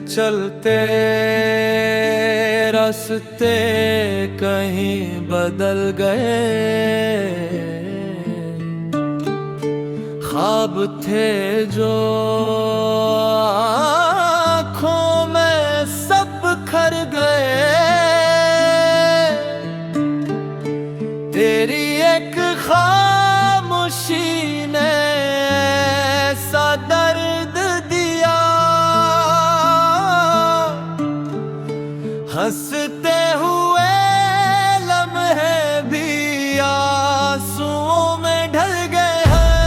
चलते रास्ते कहीं बदल गए। ख्वाब थे जो आँखों में सब खर गए। तेरी एक खामोशी ने ऐसा दर्द दिया, हंसते हुए लम्हे भी आंसुओं में ढल गए हैं।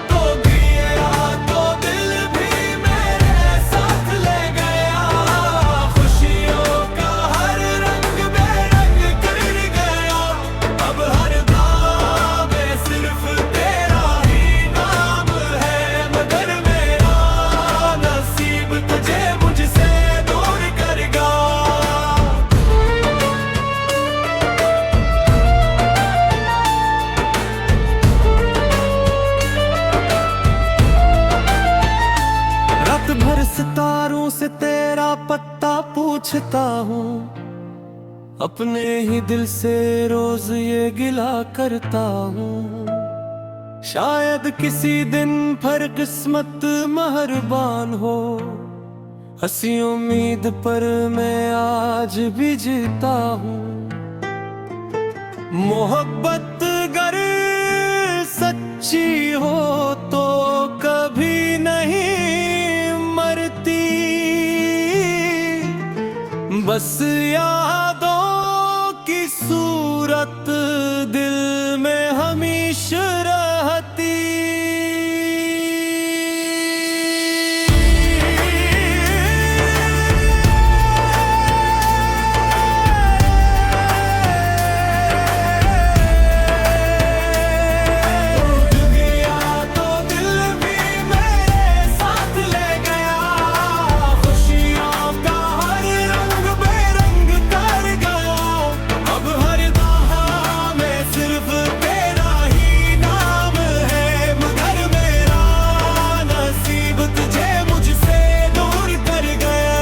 तो गिरा तो दिल भी मेरे साथ ले गया, खुशियों का हर रंग बेरंग कर गया। अब हर गाँव में सिर्फ तेरा ही नाम है, मगर मेरा नसीब तुझे मुझसे दूर करेगा। रात भर सितारों से तेरा पत्ता पूछता हूँ, अपने ही दिल से रोज ये गिला करता हूँ। शायद किसी दिन पर किस्मत मेहरबान हो, हंसी उम्मीद पर मैं आज भी जीता हूँ। मोहब्बत अगर सच्ची हो तो कभी नहीं मरती, बस यादों की सूरत दिल में हमेशा रहती। टूट गया तो दिल भी मेरे साथ ले गया, खुशियों का हर रंग बेरंग कर गया। अब हर दहा में सिर्फ तेरा ही नाम है, मगर मेरा नसीब तुझे मुझसे दूर कर गया।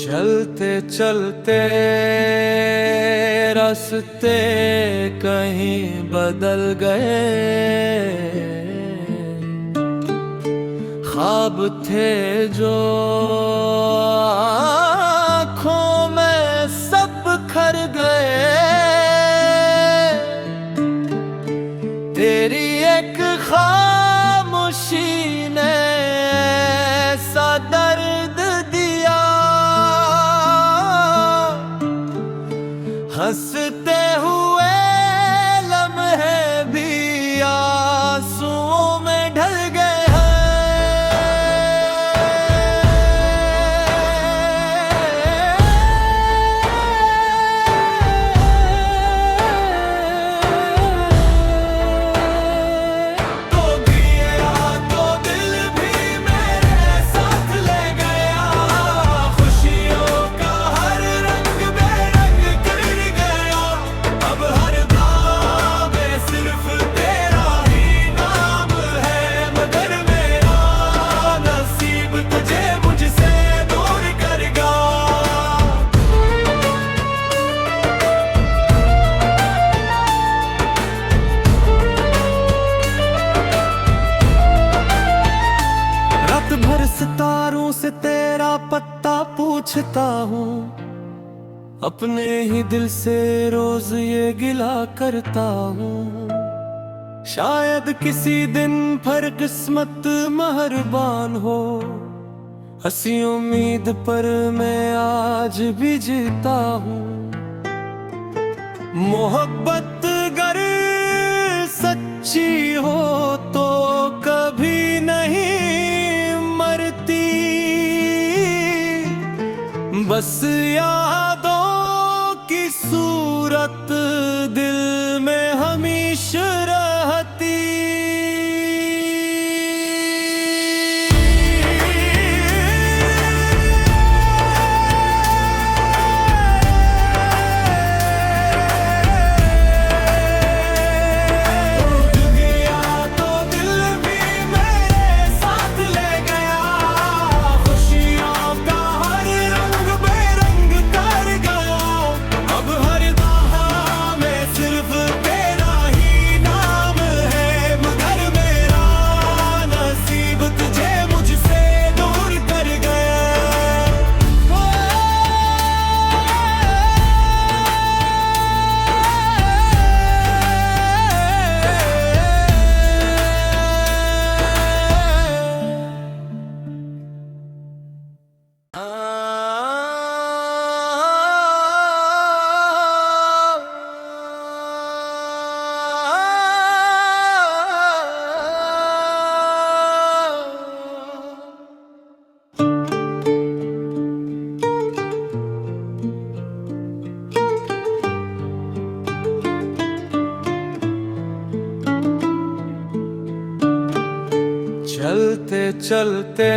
चलते चलते रास्ते कहीं बदल गए। ख्वाब थे जो आँखों में सब खर गए। तेरी एक खामोशी ने ऐसा दर्द दिया, हंसते हुए लम्हे भी आंसुओं में ढल गए हैं। तो गिरा तो दिल भी मेरे साथ ले गया, खुशियों का हर रंग बेरंग कर गया। अब हर गाँव में सिर्फ तेरा ही नाम है, मगर मेरा नसीब तुझे मुझसे दूर करेगा। रात भर सितारों से तेरा पत्ता पूछता हूँ, अपने ही दिल से रोज ये गिला करता हूँ, शायद किसी दिन फिर किस्मत मेहरबान हो। हंसी उम्मीद पर मैं आज भी जीता हूँ। मोहब्बत गर सच्ची हो तो कभी नहीं मरती, बस यादों की सूरत दिल में हमेशा रहती। चलते चलते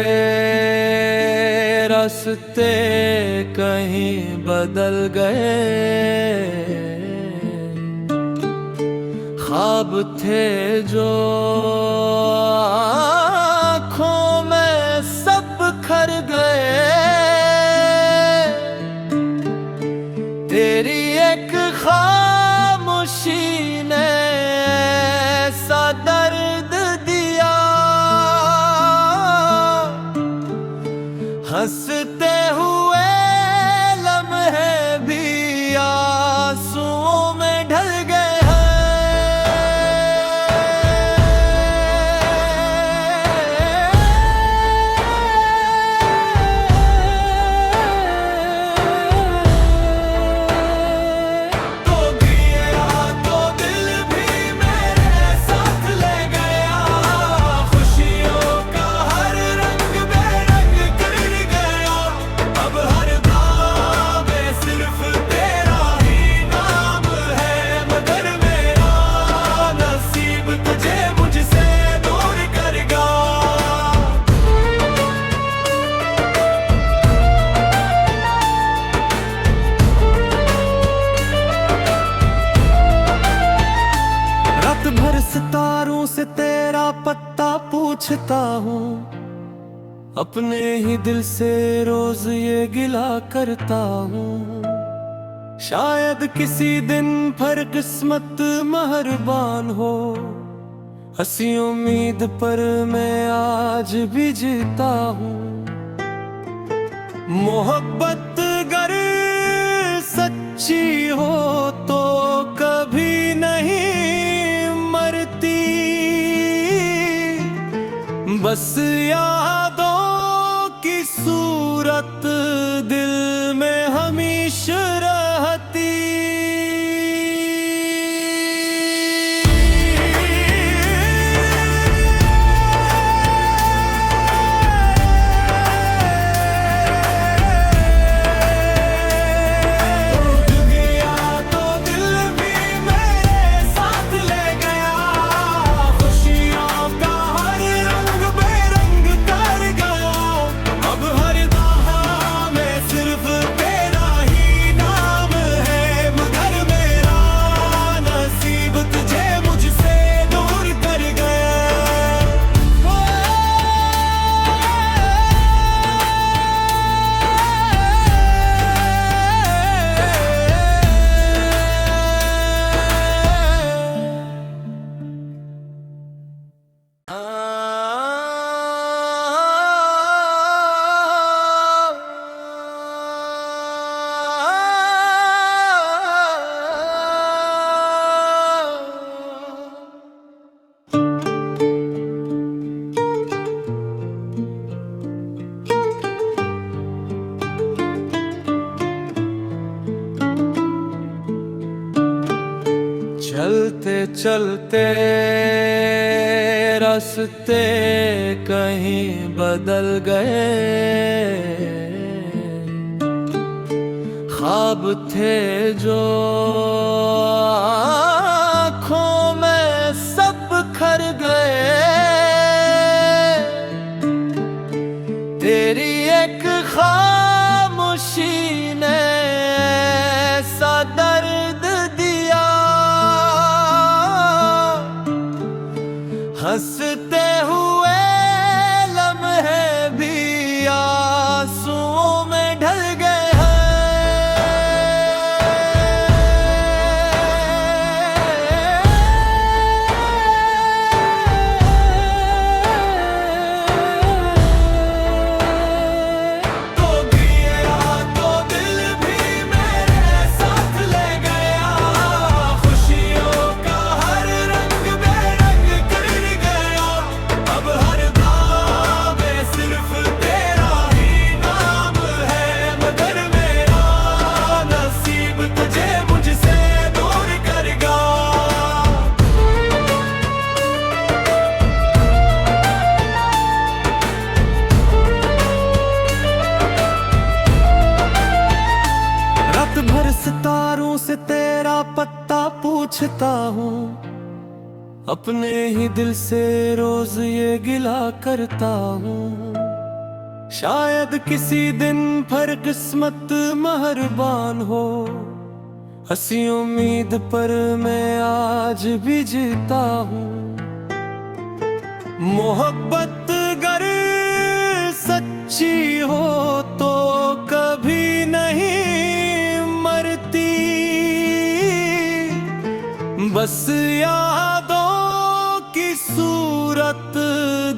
रास्ते कहीं बदल गए, ख्वाब थे जो आँखों में सब खर गए। तेरी एक खामोशी ने ऐसा दर्द दिया, हंसते हुए लम्हे भी आंसुओं में ढल गए तो गया तो दिल भी मेरे साथ ले गया, खुशियों का हर रंग बेरंग कर गया। अब हर गाँव में सिर्फ तेरा ही नाम है, मगर मेरा नसीब तुझे मुझसे दूर कर गया। रात भर सितारों से तेरा पत्ता पूछता हूँ, अपने ही दिल से रोज ये गिला करता हूँ। शायद किसी दिन फिर किस्मत मेहरबान हो। हंसी उम्मीद पर मैं आज भी जीता हूँ। मोहब्बत गर सच्ची हो तो कभी नहीं मरती, बस यादों की सूरत दिल में हमेशा रहती। का रास्ते कहीं बदल गए, ख्वाब थे जो आँखों में सब खर गए। तेरी एक खामोशी ने ऐसा दर्द दिया, हंसते हुए लम्हे भी आंसुओं में ढल गए हैं। तो गया तो दिल भी मेरे साथ ले गया, खुशियों का हर रंग बेरंग कर गया। अब हर बात में सिर्फ तेरा ही नाम है, मगर मेरा नसीब तुझे मुझसे दूर कर गया। रात भर सितारों से तेरा पत्ता पूछता हूँ, अपने ही दिल से रोज ये गिला करता हूँ। शायद किसी दिन पर किस्मत मेहरबान हो, हंसी उम्मीद पर मैं आज भी जीता हूँ। मोहब्बत गर सच्ची हो तो कभी नहीं मरती, बस यादों की सूरत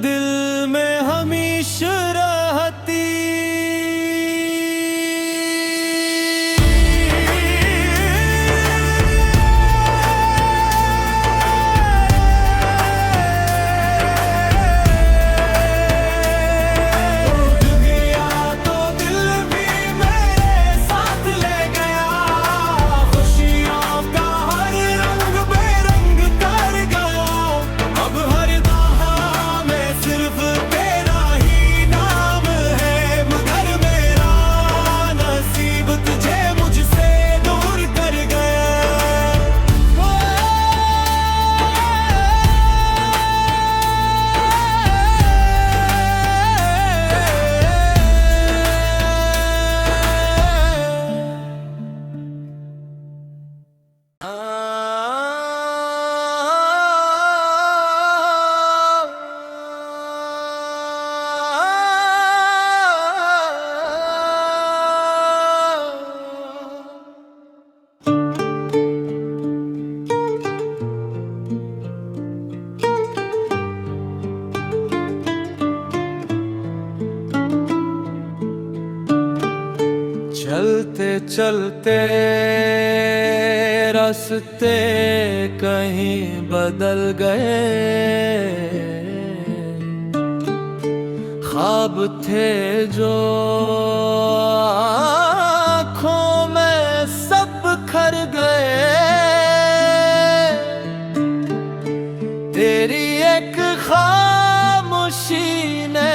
दिल में हमेशा रहती। गया तो दिल भी मेरे साथ ले गया, खुशियों का हर रंग बेरंग कर गया। अब हर राह में सिर्फ तेरा ही नाम है, मगर मेरा नसीब तुझे मुझसे दूर कर गया। चलते चलते रास्ते कहीं बदल गए, ख्वाब थे जो आँखों में सब खर गए। तेरी एक खामोशी ने